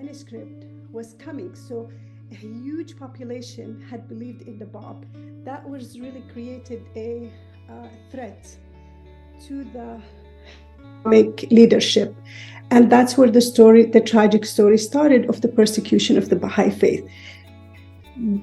manuscript was coming. So a huge population had believed in the Bab. That was really created a threat to the Islamic leadership. And that's where the tragic story started of the persecution of the Baha'i faith.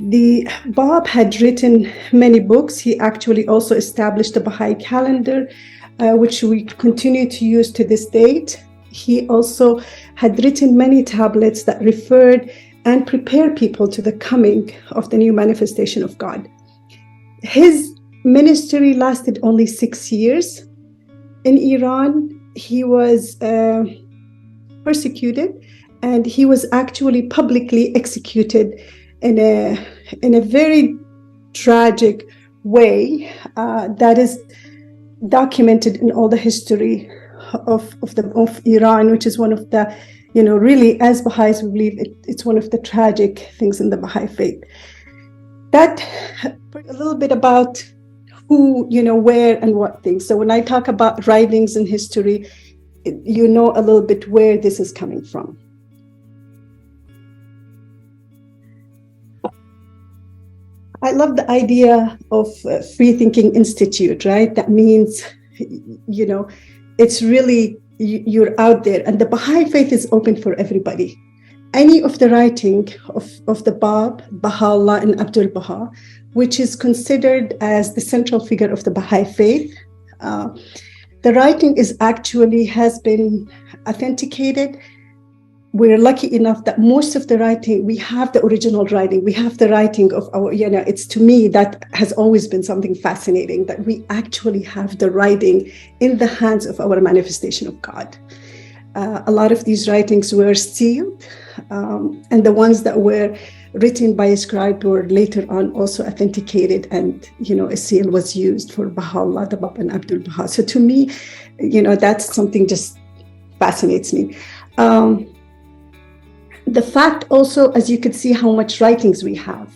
The Bab had written many books. He actually also established the Baha'i calendar, which we continue to use to this date. He also had written many tablets that referred and prepared people to the coming of the new manifestation of God. His ministry lasted only 6 years. In Iran, he was persecuted, and he was actually publicly executed in a very tragic way that is documented in all the history of Iran, which is one of the, really, as Baha'is, we believe it's one of the tragic things in the Baha'i faith. That a little bit about who, where and what things. So when I talk about writings in history, you know a little bit where this is coming from. I love the idea of Free Thinking Institute, right? That means, it's really, you're out there, and the Baha'i faith is open for everybody. Any of the writing of the Bab, Baha'u'llah and Abdul Baha, which is considered as the central figure of the Baha'i faith, the writing has been authenticated. We're lucky enough that most of the writing, we have the original writing, we have the writing of our, it's, to me, that has always been something fascinating, that we actually have the writing in the hands of our manifestation of God. A lot of these writings were sealed, and the ones that were written by a scribe were later on also authenticated, and, a seal was used for Baha'u'llah, the Bab, and Abdul Baha. So to me, that's something just fascinates me. The fact also, as you could see how much writings we have,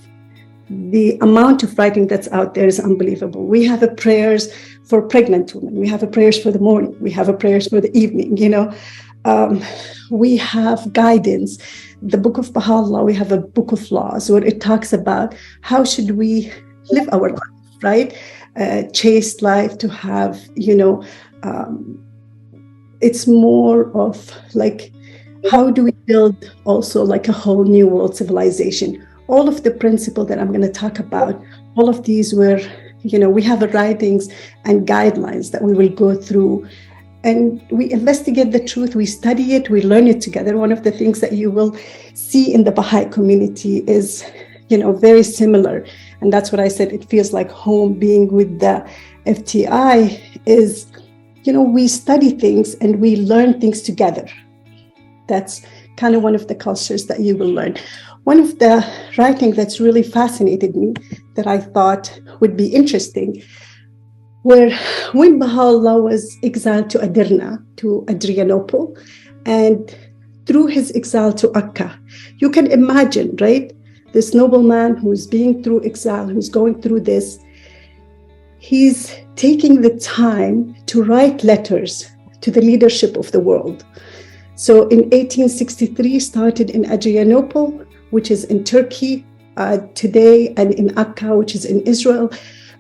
the amount of writing that's out there is unbelievable. We have a prayers for pregnant women. We have a prayers for the morning. We have a prayers for the evening, we have guidance. The Book of Baha'u'llah, we have a book of laws where it talks about how should we live our life, right? Chaste life, to have, it's more of like, how do we build also like a whole new world civilization? All of the principles that I'm going to talk about, all of these were, we have writings and guidelines that we will go through, and we investigate the truth, we study it, we learn it together. One of the things that you will see in the Baha'i community is, very similar. And that's what I said, it feels like home. Being with the FTI is, we study things and we learn things together. That's kind of one of the cultures that you will learn. One of the writing that's really fascinated me, that I thought would be interesting, where when Baha'u'llah was exiled to Adirna, to Adrianople, and through his exile to Akka, you can imagine, right? This nobleman who's being through exile, who's going through this, he's taking the time to write letters to the leadership of the world. So in 1863, started in Adrianople, which is in Turkey today, and in Akka, which is in Israel.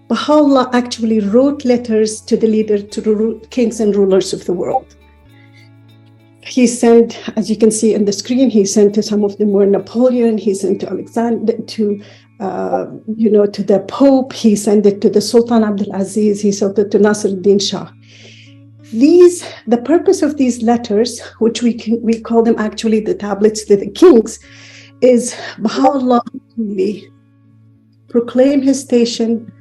Baha'u'llah actually wrote letters to the kings and rulers of the world. He sent, as you can see on the screen, he sent to some of them were Napoleon, he sent to Alexander, to the Pope, he sent it to the Sultan Abdulaziz, he sent it to Nasruddin Shah. The purpose of these letters, which we call them actually the tablets to the kings, is Baha'u'llah really proclaim his station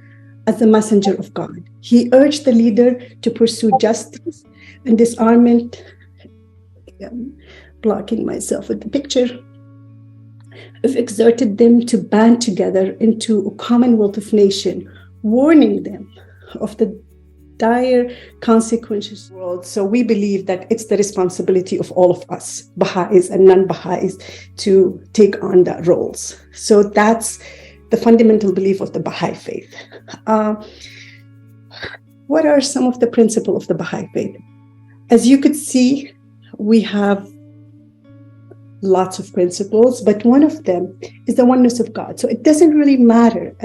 as the messenger of God. He urged the leader to pursue justice and disarmament. I'm blocking myself with the picture. Exerted them to band together into a commonwealth of nation, warning them of the dire consequences of the world. So we believe that it's the responsibility of all of us, Baha'is and non-Baha'is, to take on that roles. So that's the fundamental belief of the Baha'i faith. What are some of the principles of the Baha'i faith? As you could see, we have lots of principles, but one of them is the oneness of God. So it doesn't really matter,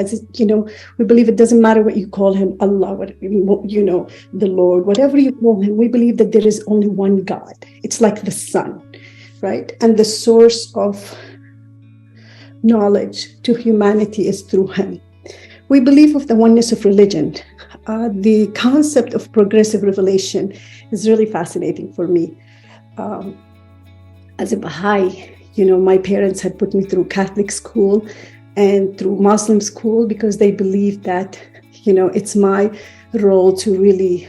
we believe it doesn't matter what you call him, Allah, the Lord, whatever you call him, we believe that there is only one God. It's like the sun, right? And the source of knowledge to humanity is through him. We believe of the oneness of religion. The concept of progressive revelation is really fascinating for me. As a Baha'i, my parents had put me through Catholic school and through Muslim school because they believed that, it's my role to really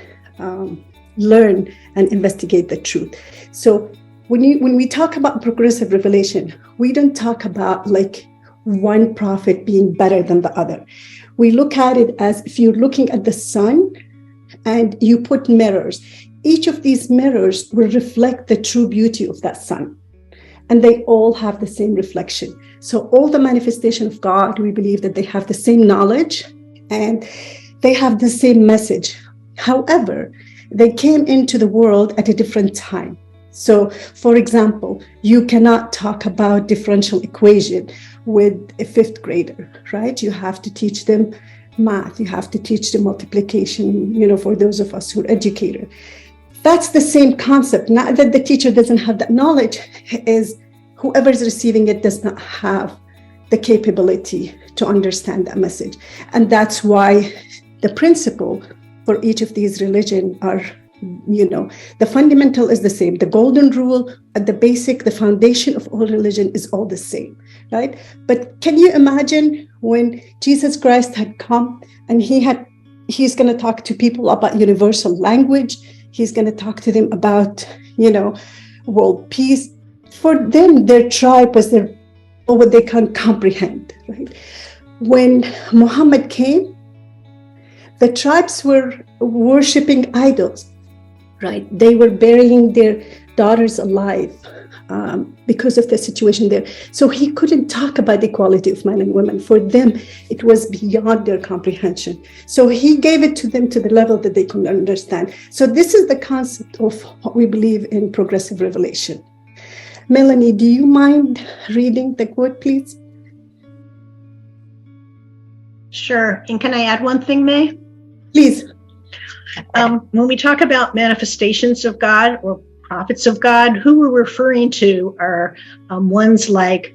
learn and investigate the truth. So when we talk about progressive revelation, we don't talk about like one prophet being better than the other. We look at it as if you're looking at the sun and you put mirrors. Each of these mirrors will reflect the true beauty of that sun. And they all have the same reflection. So all the manifestation of God, we believe that they have the same knowledge and they have the same message. However, they came into the world at a different time. So, for example, you cannot talk about differential equation with a fifth grader, right? You have to teach them math. You have to teach them multiplication, for those of us who are educated. That's the same concept. Not that the teacher doesn't have that knowledge, is whoever is receiving it does not have the capability to understand that message. And that's why the principle for each of these religions are, the fundamental is the same. The golden rule at the basic, the foundation of all religion is all the same, right? But can you imagine when Jesus Christ had come and he's going to talk to people about universal language. He's going to talk to them about, world peace. For them, their tribe was what they can't comprehend, right? When Muhammad came, the tribes were worshiping idols, right? They were burying their daughters alive because of the situation there. So he couldn't talk about the equality of men and women. For them, it was beyond their comprehension. So he gave it to them to the level that they could understand. So this is the concept of what we believe in progressive revelation. Melanie, do you mind reading the quote, please? Sure. And can I add one thing, May? Please. When we talk about manifestations of God or prophets of God, who we're referring to are ones like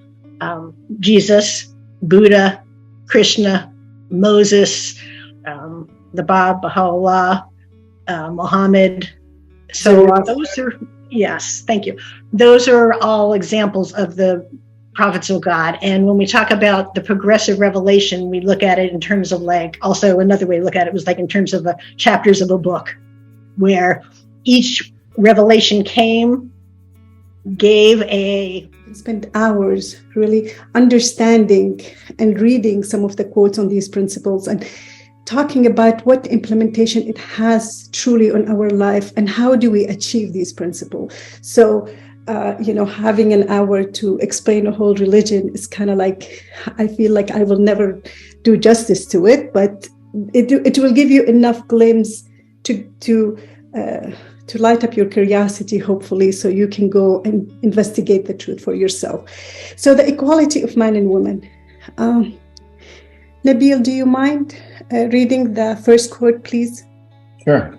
Jesus, Buddha, Krishna, Moses, the Bab, Baha'u'llah, Muhammad. So those are, yes, thank you. Those are all examples of the prophets of God. And when we talk about the progressive revelation, we look at it in terms of also another way to look at it was in terms of the chapters of a book, where each revelation spent hours really understanding and reading some of the quotes on these principles and talking about what implementation it has truly on our life and how do we achieve these principles. So, having an hour to explain a whole religion is kind of I feel like I will never do justice to it, but it will give you enough glimpse to light up your curiosity, hopefully, so you can go and investigate the truth for yourself. So the equality of man and woman. Nabil, do you mind reading the first quote, please? Sure.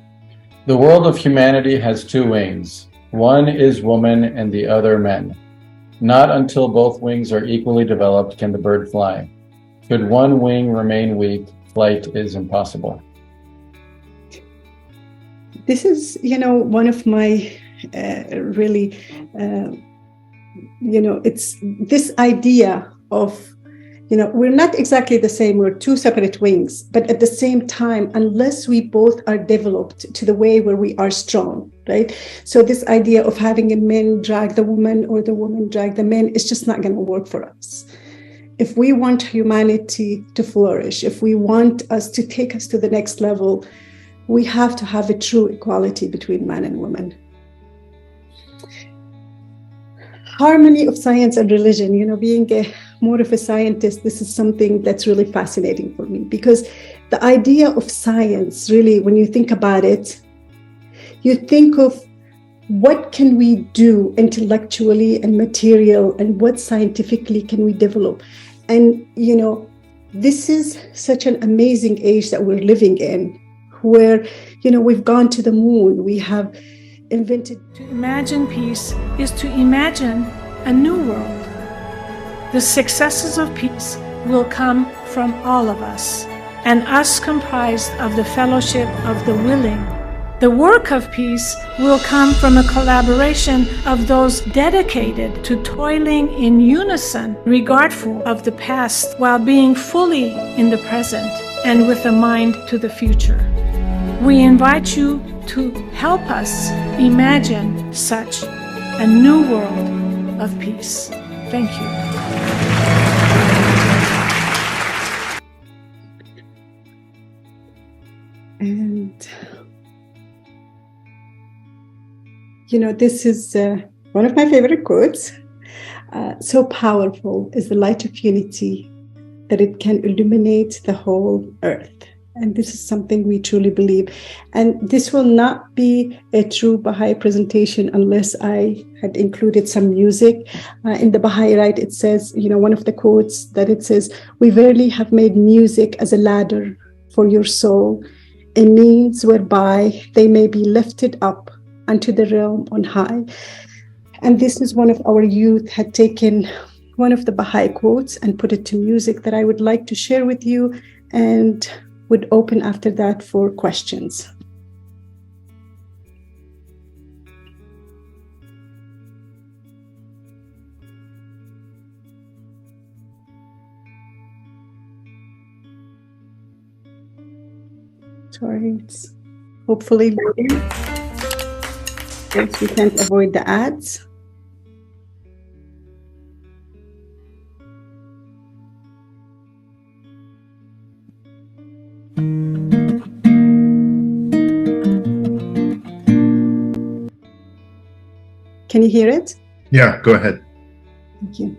The world of humanity has two wings. One is woman and the other men. Not until both wings are equally developed can the bird fly. Should one wing remain weak, flight is impossible. This is, one of my really, it's this idea of, we're not exactly the same. We're two separate wings, but at the same time, unless we both are developed to the way where we are strong, right? So this idea of having a man drag the woman or the woman drag the man is just not going to work for us. If we want humanity to flourish, if we want us to take us to the next level, we have to have a true equality between man and woman. Harmony of science and religion, being more of a scientist, this is something that's really fascinating for me, because the idea of science, really, when you think about it, you think of what can we do intellectually and material, and what scientifically can we develop? And, this is such an amazing age that we're living in, where, we've gone to the moon, we have invented. To imagine peace is to imagine a new world. The successes of peace will come from all of us, and us comprised of the fellowship of the willing. The work of peace will come from a collaboration of those dedicated to toiling in unison, regardful of the past, while being fully in the present and with a mind to the future. We invite you to help us imagine such a new world of peace. Thank you. And this is one of my favorite quotes. So powerful is the light of unity that it can illuminate the whole earth. And this is something we truly believe. And this will not be a true Baha'i presentation unless I had included some music. In the Baha'i Rite, it says, one of the quotes that it says, "We verily have made music as a ladder for your soul, a means whereby they may be lifted up unto the realm on high." And this is one of our youth had taken one of the Baha'i quotes and put it to music that I would like to share with you, and would open after that for questions. Sorry, it's hopefully loading. Yes, we can't avoid the ads. Can you hear it? Yeah, go ahead. Thank you.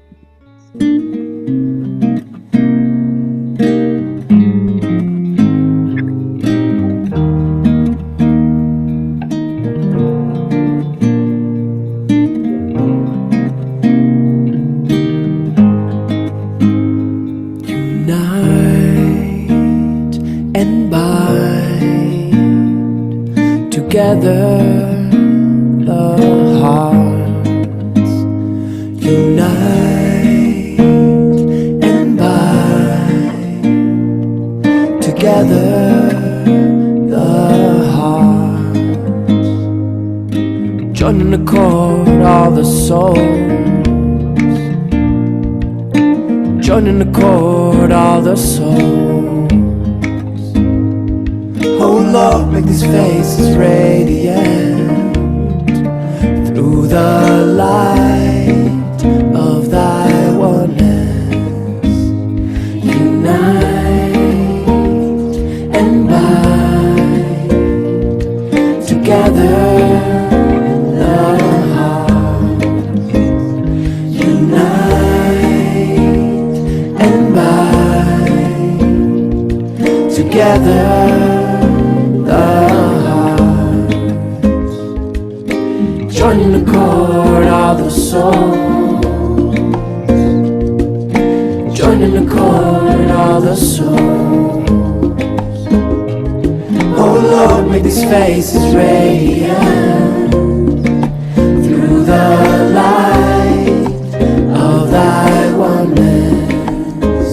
Unite and bind together the hearts. Unite and bind together the hearts. Join in the chord all the souls. Join in the chord all the souls. Oh Lord, make these faces radiant through the light of thy oneness. Unite and bind together the hearts. Unite and bind together the hearts. Join in the chord all the souls. Join in the chord all the souls. Oh Lord, make these faces radiant through the light of thy oneness.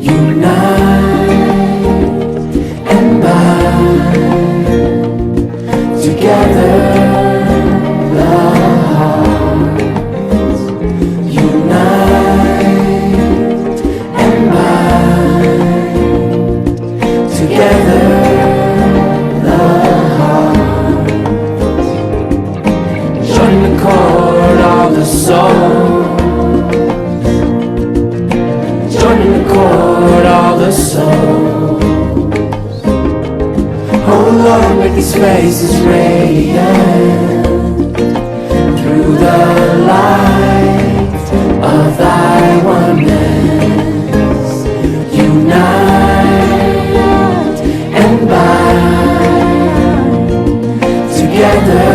Unite and bind together the hearts. Unite and bind together the hearts. Join the chord all the souls. Join in the chord all the souls. Oh Lord, make these faces radiant through the light of thy oneness. Unite and bind together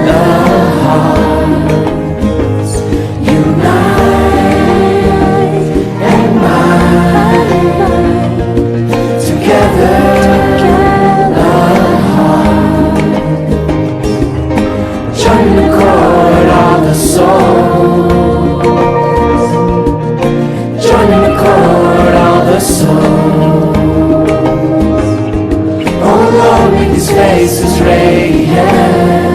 the hearts unite and bind together. The heart join the chord of the souls, join the chord of the souls. Oh Lord, make His faces radiant.